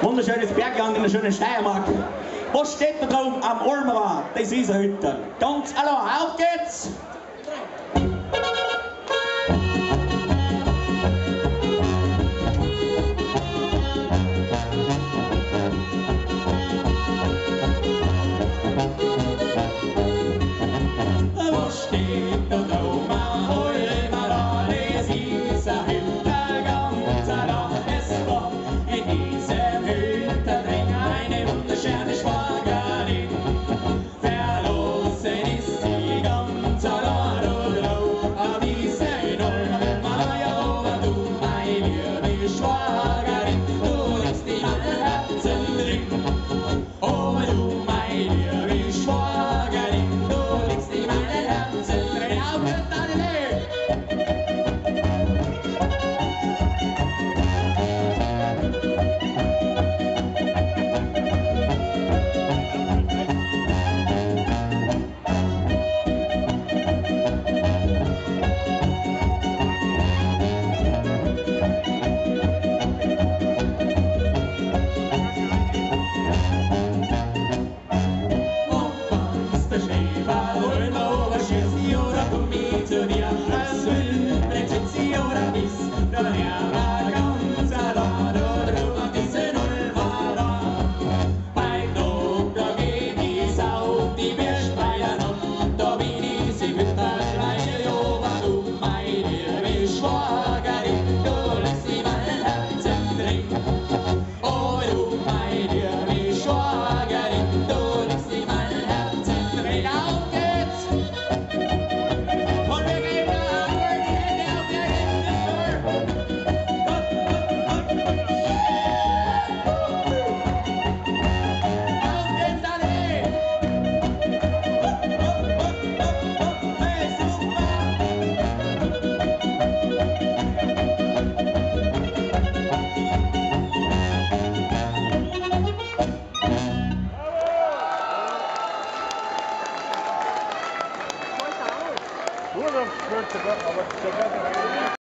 Wunderschönes Bergland in der schönen Steiermark. Was steht da drauf am Olmerer? Das ist eine Hütte. Ganz allein, auf geht's! Was steht da drauf am Olmerer? Das ist eine Hütte, ganz allein. Es war in dieser Hütte drin eine wunderschöne Schwägerin. Verlassen ist sie ganz allein und drauf auf diese Olmerer. Ja, aber du, meine liebe Schwägerin, du liegst in meinem Herzen drin. Oh, du, meine liebe Schwägerin, du liegst in meinem Herzen drin. Auf geht's, Daniel! Nur noch 40, aber